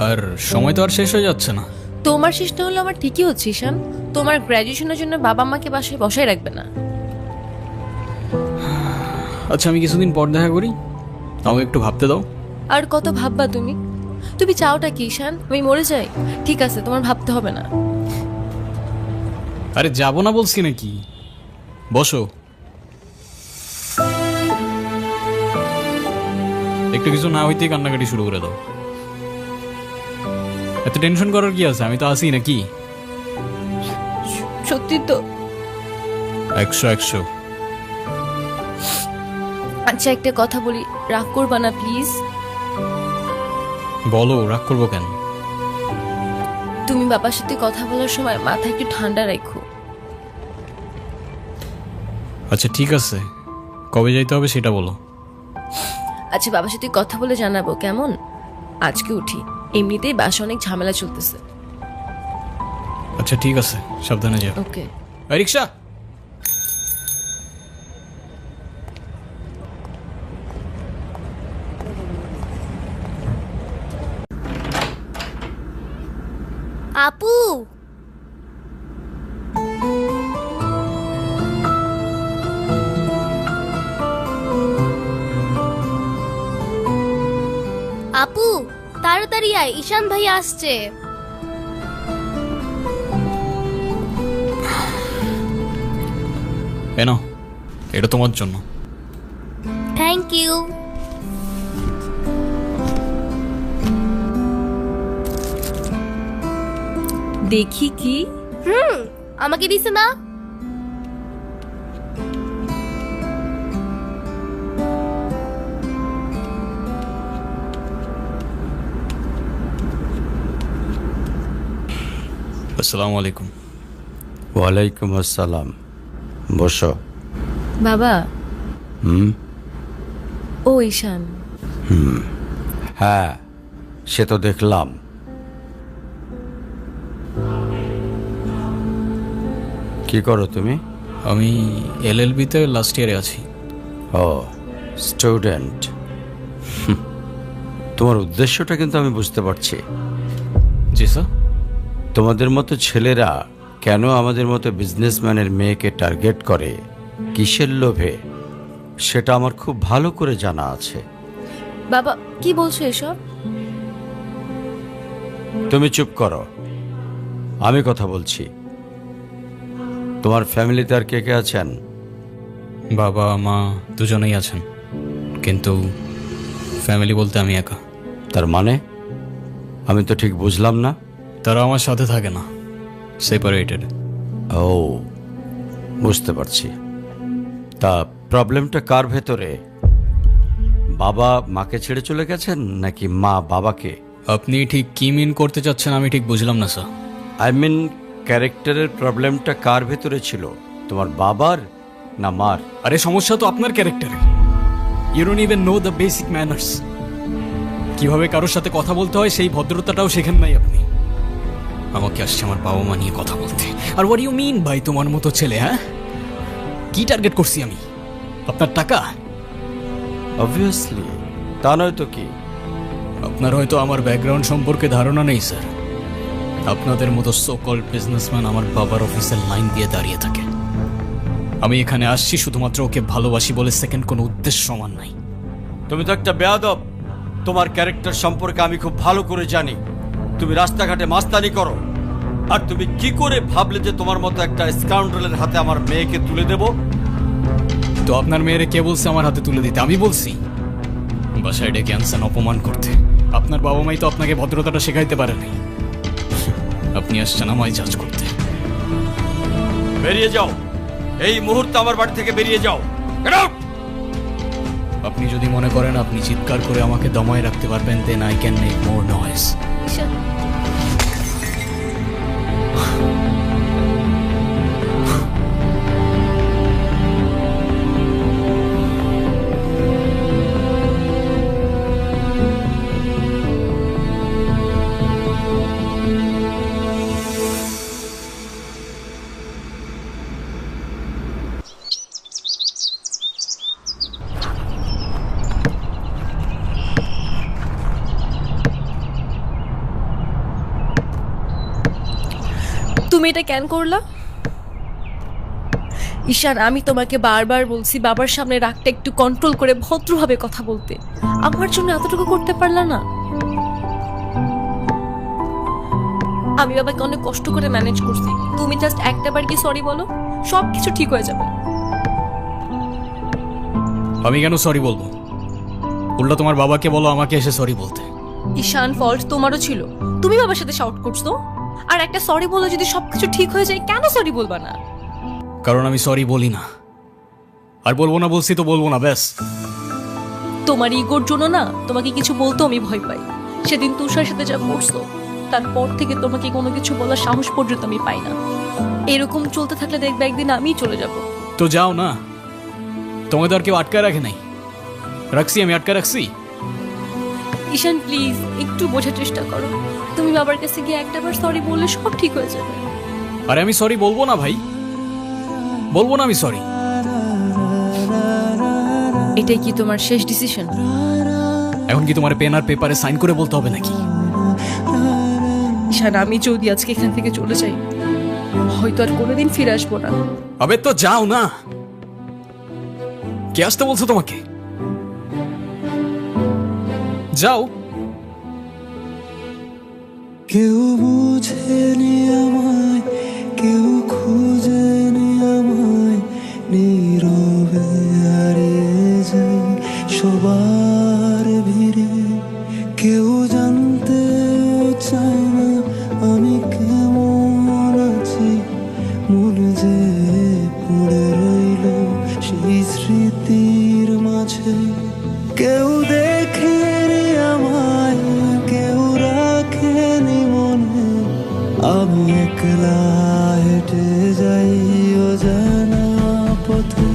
আর সময় তো আর শেষ হয়ে যাচ্ছে না। তোমার শেষ না হলো আমার ঠিকই হচ্ছে ঈশান, তোমার গ্র্যাজুয়েশনের জন্য বাবা মাকে বাসায় বসায় রাখবে না। আচ্ছা আমি কিছুদিন পর দেখা করি, আমাকে একটু ভাবতে দাও। আর কত ভাববা তুমি? তুমি চাওটা কি ঈশান, আমি মরে যাই? ঠিক আছে তোমার ভাবতে হবে না। আরে যাবো না বলছি নাকি, বসো। একটু কিছু না হইতেই কান্নাকাটি শুরু করে দাও। এত টেনশন করার কি আছে, আমি তো আসি নাকি। সত্যি তো? 100 আচ্ছা একটা কথা বলি, রাগ করবা না প্লিজ? বলো, রাগ করবো কেন? তুমি বাবার সাথে কথা বলার সময় মাথা একটু ঠান্ডা রাখো। আচ্ছা ঠিক আছে, কবে যাইতে হবে সেটা বলো। আচ্ছা বাবার সাথে কথা বলে জানাবো কেমন? আজকে উঠি, এমনিতেই বাসা অনেক ঝামেলা চলতেছে। আচ্ছা ঠিক আছে, সাবধানে যাও। ওকে। রিক্সা। আপু, আপু তাড়াতাড়ি আয়, ঈশান ভাই আসছে। এনো, এটা তোমার জন্য। Thank you. দেখি কি? আমাকে দিছে না? আসসালামু আলাইকুম। ওয়ালাইকুম আসসালাম, বসো। বাবা। হুম। ও ঈশান। হ্যাঁ সে তো দেখলাম। কি করো তুমি? আমি LLB-তে লাস্ট ইয়ারে আছি। ও স্টুডেন্ট। তোমার উদ্দেশ্যটা কিন্তু আমি বুঝতে পারছি। জি স্যার। তোমাদের মতো ছেলেরা কেন আমাদের মতো বিজনেসম্যানের মেয়েকে টার্গেট করে, কিসের লোভে, সেটা আমার খুব ভালো করে জানা আছে। বাবা কি বলছো এসব? তুমি চুপ করো, আমি কথা বলছি। তোমার ফ্যামিলিতে আর কে কে আছেন? বাবা মা দুজনেই আছেন, কিন্তু ফ্যামিলি বলতে আমি একা। তার মানে আমি তো ঠিক বুঝলাম না। তারা আমার সাথে থাকে না, সেপারেটেড। ও বুঝতে পারছি। তা প্রবলেমটা কার ভেতরে? বাবা মাকে ছেড়ে চলে গেছেন নাকি মা বাবাকে? আপনি ঠিক কি মিন করতে চাচ্ছেন আমি ঠিক বুঝলাম না স্যার। আই মিন ক্যারেক্টারের প্রবলেমটা কার ভেতরে ছিল, তোমার বাবার না মার? আরে সমস্যা তো আপনার ক্যারেক্টারে। You don't even know the basic manners. কিভাবে কারোর সাথে কথা বলতে হয় সেই ভদ্রতাটাও শেখেন নাই আপনি। আমাকে আসছে আমার বাবা মা নিয়ে কথা বলতে। আর হোয়াট ইউ মিন ভাই তোমার মতো ছেলে? হ্যাঁ, কি টার্গেট করছি আমি? আপনার টাকা? অবভিয়াসলি, তা নয় তো কি? আপনার হয়তো আমার ব্যাকগ্রাউন্ড সম্পর্কে ধারণা নেই স্যার। আপনাদের মতো সো কল্ড বিজনেসম্যান আমার বাবার অফিসের লাইন দিয়ে দাঁড়িয়ে থাকে। আমি এখানে আসছি শুধুমাত্র ওকে ভালোবাসি বলে, সেকেন্ড কোনো উদ্দেশ্য সমান নাই। তুমি তো একটা বেয়াদব। তোমার ক্যারেক্টার সম্পর্কে আমি খুব ভালো করে জানি। তুমি রাস্তাঘাটে মাস্তানি করো, আর তুমি কি করে ভাবলে যে তোমার মতো একটা স্কাউন্ডারের হাতে আমার মেয়েকে তুলে দেব? তো আপনার মেয়েরে কে বলছে আমার হাতে তুলে দিতে? আমি বলছি? বাসায় ডেকে আনছেন অপমান করতে। আপনার বাবা মাই তো আপনাকে ভদ্রতাটা শেখাইতে পারেনি। আপনি আসছেন আমায় জাজ করতে। বেরিয়ে যাও, এই মুহূর্তে আমার বাড়ি থেকে বেরিয়ে যাও। Get out! আপনি যদি মনে করেন আপনি চিৎকার করে আমাকে দমায় রাখতে পারবেন, then I can make more noise. তুমি এটা কেন করলা? ঈশান, আমি তোমাকে বারবার বলছি বাবার সামনে রাগটা একটু কন্ট্রোল করে ভদ্রভাবে কথা বলতে। আমার জন্য এতটুকু করতে পারলা না? আমি বাবাকে অনেক কষ্ট করে ম্যানেজ করছি। তুমি জাস্ট একটাবার কি সরি বলো, সব কিছু ঠিক হয়ে যাবে। আমি কেন সরি বলবো? উল্টা তোমার বাবাকে বলো আমাকে এসে সরি বলতে। ঈশান, ফল্ট তোমারও ছিল। তুমি বাবার সাথে শাউট করছো, আর একটা সরি বলে যদি সবকিছু ঠিক হয়ে যায়, কেন সরি বলবা না? কারণ আমি সরি বলি না, আর বলবো না। বলছি তো বলবো না, ব্যাস। তোমার ইগোর জন্য না তোমাকে কিছু বলতে আমি ভয় পাই। সেদিন তুষার সাথে যা করছো, তারপর থেকে তোমাকে কোনো কিছু বলার সাহস পর্যন্ত আমি পাই না। এরকম চলতে থাকলে দেখবে একদিন আমিই চলে যাব। তো যাও না, তোমাকে তো আর কেউ আটকায় রাখে নাই। রাখছি, আমি আটকায় রাখছি। ঈশান প্লিজ একটু বোঝার চেষ্টা করো। তুমি বাবার কাছে গিয়ে একটাবার সরি বললে সব ঠিক হয়ে যাবে। আরে আমি সরি বলবো না ভাই, বলবো না আমি সরি। এটাই কি তোমার শেষ ডিসিশন? এখন কি তোমার পেন আর পেপারে সাইন করে বলতে হবে নাকি? ঈশান, আমি যদি আজকে এখান থেকে চলে যাই, হয়তো আর কোনোদিন ফিরে আসবো না। আবে তো যাও না। কে আসতে বলছো তোমাকে? যাও। কেউ বুঝেনি আমায়, কেউ খুঁজেনি আমায়, নীরবে হারিয়ে যাই সবার ভিড়ে। কেউ জানতেও চায় না আমি কেমন আছি, মন যে পড়ে রইল সেই স্মৃতির মাঝে। কেউ দেখেনি আমায়, কেউ রাখেনি মনে, আমি একলা হেঁটে যাই অজানা পথে।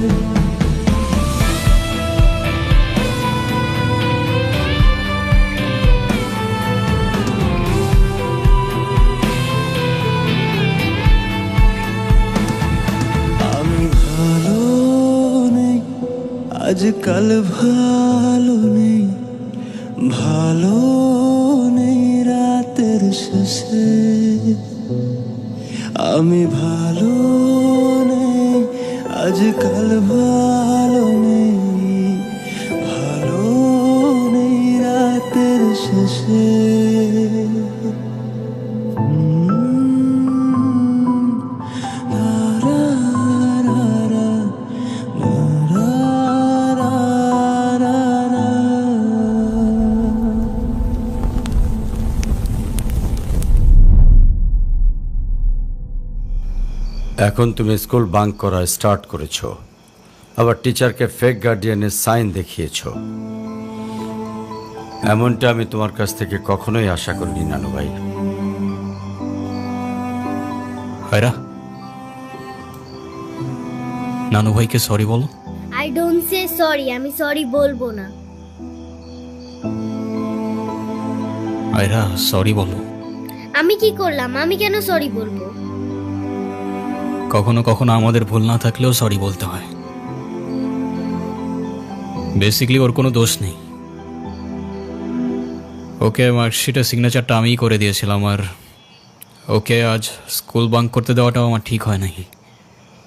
আমি ভালো নেই, আজকাল ভালো নেই, ভালো নেই রাতের শেষে। আমি ভালো নেই, আজকাল ভালো নেই, ভালো নেই রাতের শেষে। এখন তুমি স্কুল বাঙ্ক করা স্টার্ট করেছো, আবার টিচারকে ফেক গার্ডিয়ানের সাইন দেখিয়েছো। এমনটা আমি তোমার কাছ থেকে কখনোই আশা করিনি নানু ভাই। হায়রা, নানু ভাইকে সরি বলো। I don't সে সরি, আমি সরি বলবো না। আয়রা সরি বলো। আমি কি করলাম? আমি কেন সরি বলবো? কখনো কখনো আমাদের ভুল না থাকলেও সরি বলতে হয়। বেসিক্যালি ওর কোনো দোষ নেই। ওকে মার্কশিটের সিগনেচারটা আমিই করে দিয়েছিলাম, আর ওকে আজ স্কুল বাঙ্ক করতে দেওয়াটাও আমার ঠিক হয় নাই।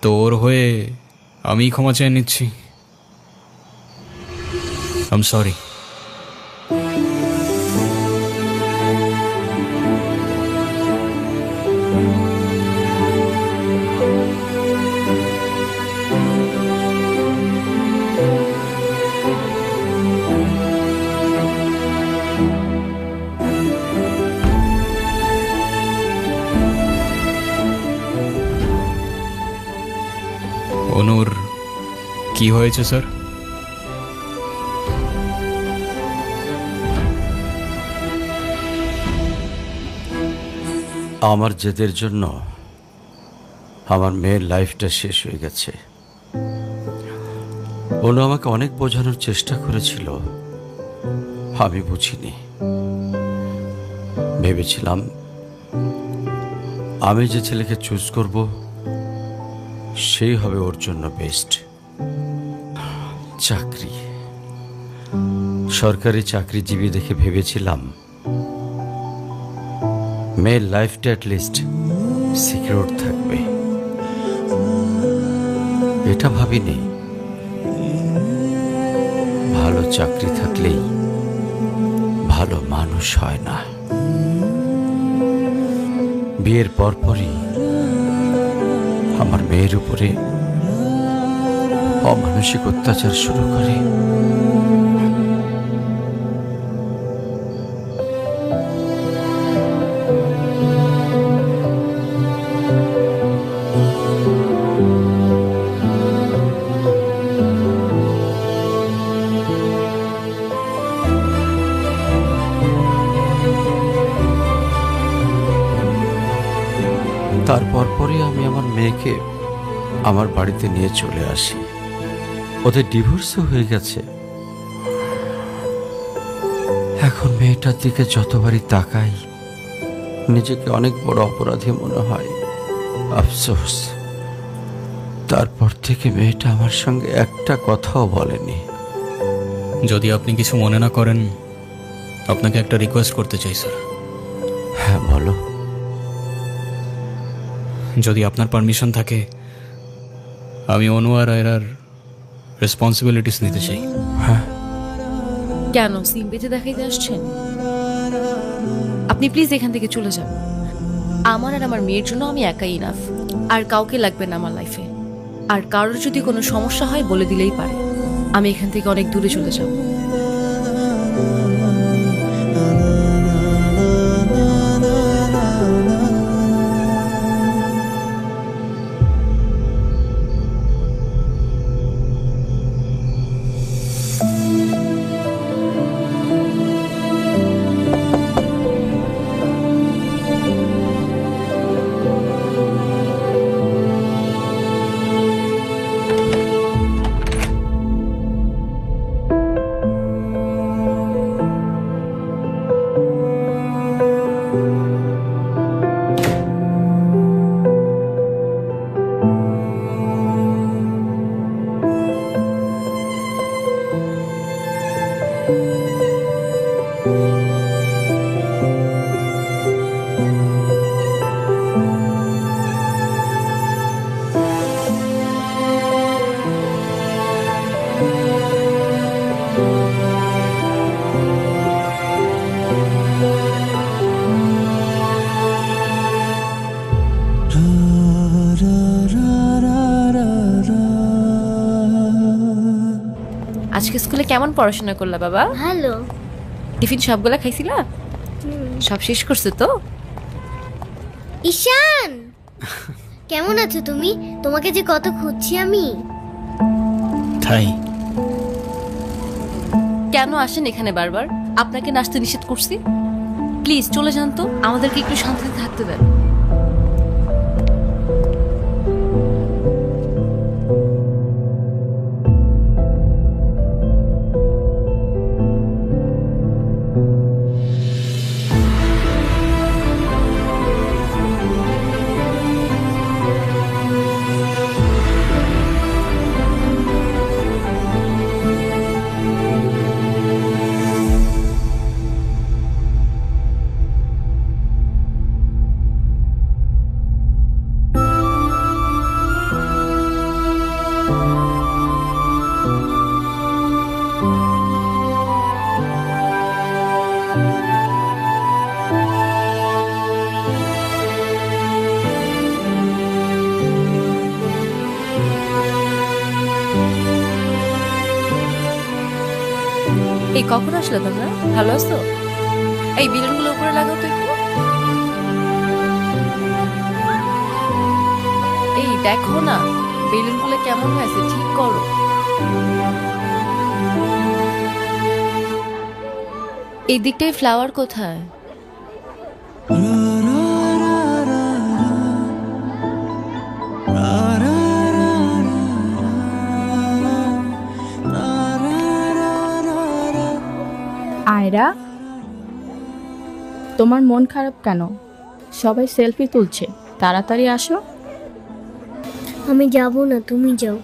তো ওর হয়ে আমিই ক্ষমা চেয়ে নিচ্ছি। I am sorry. অনুর কি হয়েছে স্যার? আমার জেদের জন্য আমার মেয়ের লাইফটা শেষ হয়ে গেছে। অনু আমাকে অনেক বোঝানোর চেষ্টা করেছিল, আমি বুঝিনি। ভেবেছিলাম আমি যে ছেলেকে চুজ করব সেই হবে ওর জন্য বেস্ট। চাকরি, সরকারি চাকরিজীবী দেখে ভেবেছিলাম মেয়ের লাইফটা অ্যাটলিস্ট সিকিউর থাকবে। এটা ভাবিনি ভালো চাকরি থাকলেই ভালো মানুষ হয় না। বিয়ের পরপরই আমার মেয়ের উপরে অমানসিক অত্যাচার শুরু করে। তারপর পরে আমি আমার মেয়েকে আমার বাড়িতে নিয়ে চলে আসি। ওদের ডিভোর্সও হয়ে গেছে। এখন মেয়েটার দিকে যতবারই তাকাই নিজেকে অনেক বড় অপরাধী মনে হয়। আফসোস, তারপর থেকে মেয়েটা আমার সঙ্গে একটা কথাও বলেনি। যদি আপনি কিছু মনে না করেন, আপনাকে একটা রিকোয়েস্ট করতে চাই স্যার। হ্যাঁ বলো। যদি আপনার পারমিশন থাকে, আমি অনু আর আয়রার রেসপন্সিবিলিটিস নিতে চাই। হ্যাঁ। কেন সিম বেঁধে দেখাইতে আসছেন? আপনি প্লিজ এখান থেকে চলে যান। আমার আর আমার মেয়ের জন্য আমি একাই ইনাফ, আর কাউকে লাগবে না আমার লাইফে। আর কারোর যদি কোনো সমস্যা হয় বলে দিলেই পারে। আমি এখান থেকে অনেক দূরে চলে যাব। আজকে স্কুলে কেমন পড়াশোনা করলা বাবা? ভালো। টিফিন সবগুলা খাইছিলা? সব শেষ করছো তো? ঈশান, কেমন আছো তুমি? তোমাকে যে কত খুঁজছি আমি। তাই কেন আসেন এখানে বারবার? আপনাকে নাচতে নিষেধ করছি? প্লিজ চলে যান তো, আমাদেরকে একটু শান্তিতে থাকতে দেন। এই কখন আসলে তোমরা? ভালো আছো? এই বেলুনগুলো উপরে লাগাও তো একটু। এই দেখো না বেলুনগুলো কেমন হয়েছে, ঠিক করো। এই দিকটায় ফ্লাওয়ার কোথায়? আয়রা, তোমার মন খারাপ কেন? সবাই সেলফি তুলছে, তাড়াতাড়ি আসো। আমি যাব না, তুমি যাও।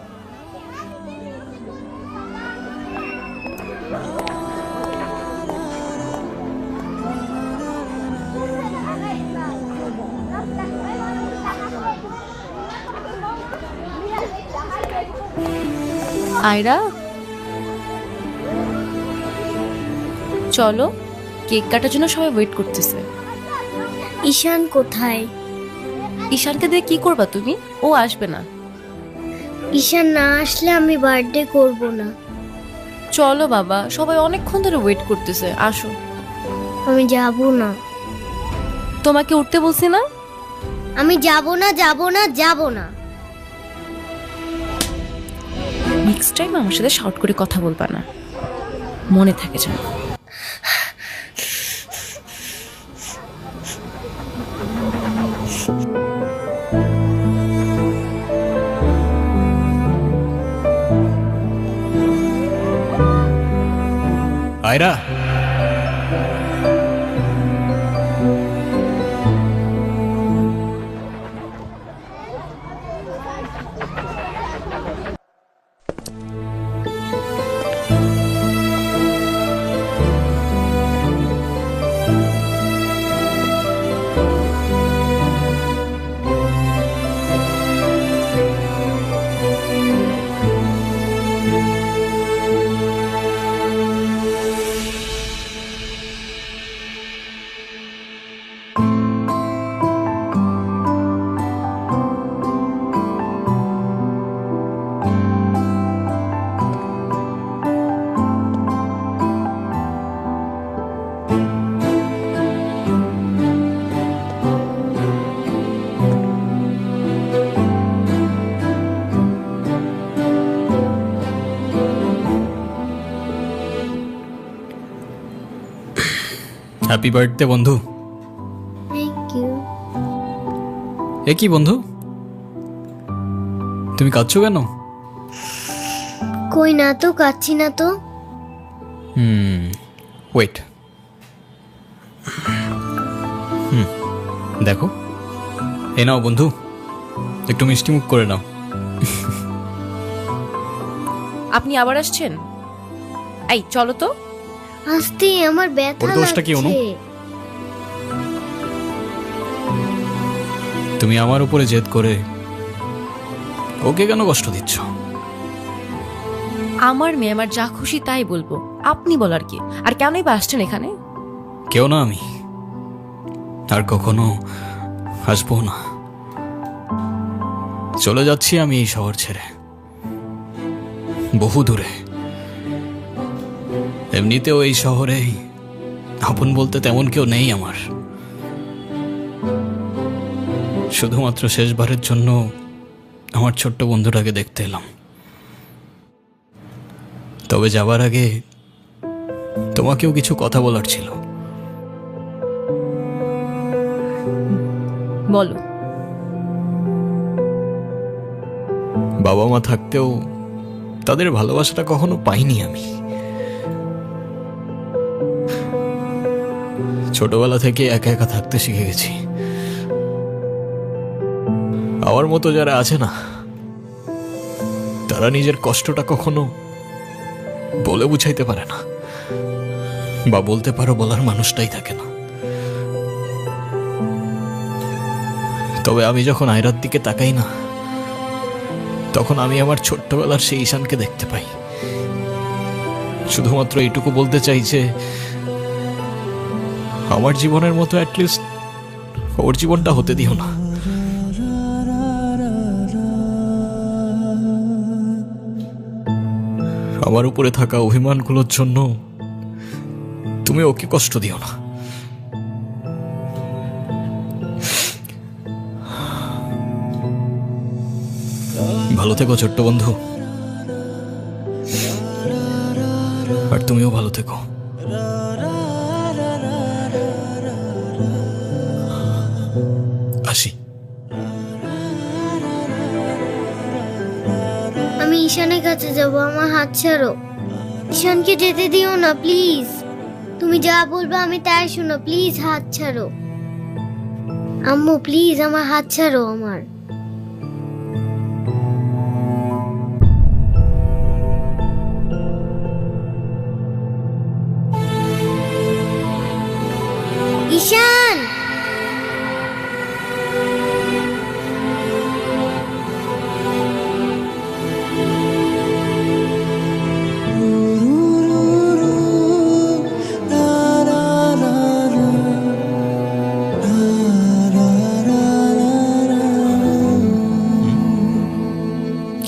আয়রা চলো, কেক কাটার জন্য সবাই ওয়েট করতেছে। ঈশান কোথায়? ঈশানকে দিয়ে কি করবা তুমি? ও আসবে না। ঈশান না আসলে আমি বার্থডে করব না। চলো বাবা, সবাই অনেকক্ষণ ধরে ওয়েট করতেছে, আসো। আমি যাব না। তোমাকে উঠতে বলছি না? আমি যাব না, যাব না, যাব না। নেক্সট টাইম আমার সাথে শর্ট করে কথা বলবা না, মনে থাকে যেন। আয়রা, হ্যাপি বার্থডে বন্ধু। Thank you. এ কি বন্ধু, তুমি কাঁদছো কেন? কই না তো, কাচ্ছি না তো। ওয়েট, দেখো, এ নাও বন্ধু, একটু মিষ্টি মুখ করে নাও। আপনি আবার আসছেন? এই চলো তো। আস্তে, আমার ব্যথা ওর দোষটা কি অনু? লাগছে। তুমি আমার উপরে জেদ করে ওকে কেন কষ্ট দিচ্ছ? আমার মেয়ে, আমার যা খুশি তাই বলবো, আপনি বলার কি? আর কেনই বা আসছেন এখানে? কেউ না আমি, আর কখনো আসবো না। চলে যাচ্ছি আমি এই শহর ছেড়ে, বহু দূরে। এমনিতেও এই শহরে আপন বলতে তেমন কেউ নেই আমার। শুধুমাত্র শেষবারের জন্য আমার ছোট্ট বন্ধুটাকে দেখতে এলাম। তবে যাবার আগে তোমাকেও কিছু কথা বলার ছিল। বলো। বাবা মা থাকতেও তাদের ভালোবাসাটা কখনো পাইনি আমি। ছোটবেলা থেকে একা একা থাকতে শিখে গেছি। আমার মতো যারা আছে না, তারা নিজের কষ্টটা কখনো বলে বুঝাইতে পারে না, বা বলতে পারো বলার মানুষটাই থাকে না। তবে আমি যখন আয়রার দিকে তাকাই না, তখন আমি আমার ছোট্টবেলার সেই ঈশানকে দেখতে পাই। শুধুমাত্র এইটুকু বলতে চাই যে আমার জীবনের মতো অ্যাটলিস্ট ওর জীবনটা হতে দিও না। আমার উপরে থাকা অভিমানগুলোর জন্য তুমি ওকে কষ্ট দিও না। ভালো থেকো ছোট্ট বন্ধু, আর তুমিও ভালো থেকো। আসি। আমি ঈশানের কাছে যাব, আমার হাত ছাড়ো। ঈশানকে যেতে দিও না প্লিজ। তুমি যা বলবে আমি তাই শুনো, প্লিজ হাত ছাড়ো। আম্মু প্লিজ আমার হাত ছাড়ো। আমার ঈশান,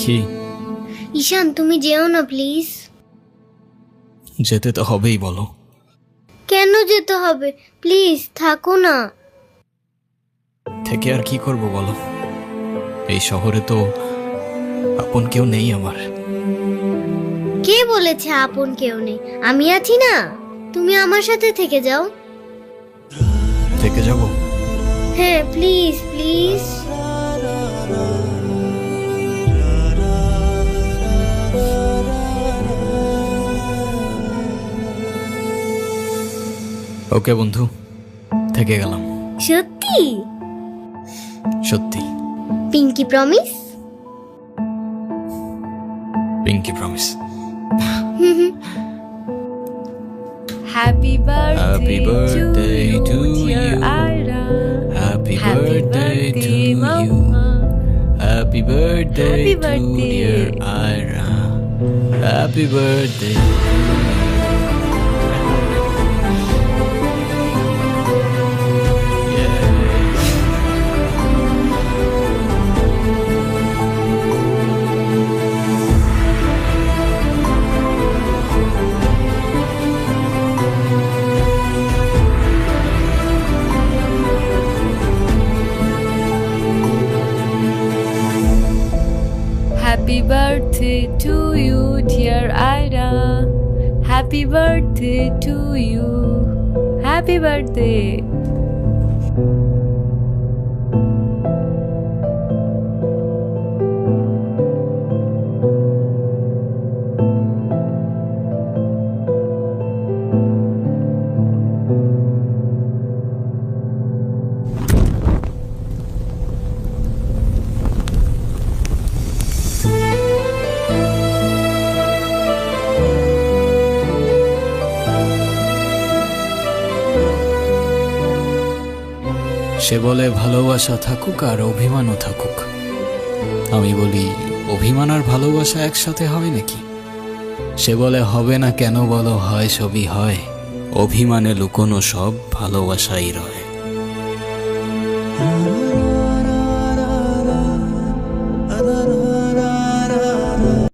কি? ঈশান তুমি যেও না প্লিজ। যেতে তো হবেই, বলো। কেন যেতে হবে? প্লিজ থাকো না। থেকে আর কি করব বলো, এই শহরে তো আপন কেউ নেই আমার। কে বলেছে আপন কেউ নেই? আমি আছি না, তুমি আমার সাথে থেকে যাও। থেকে যাব? হ্যাঁ প্লিজ প্লিজ। ওকে বন্ধু, থেকে গেলাম। সত্যি? সত্যি। Pinky promise? Pinky promise. Happy Happy birthday to you. Ira. Happy birthday to you. Happy birthday to dear Ira. Happy birthday. Happy birthday to you, dear Ira. Happy birthday to you. Happy birthday. সে বলে ভালোবাসা থাকুক আর অভিমানও থাকুক। আমি বলি অভিমান আর ভালোবাসা একসাথে হয় নাকি? সে বলে হবে না কেন বলো, হয় সবই হয়, অভিমানে লুকোনো সব ভালোবাসাই রয়।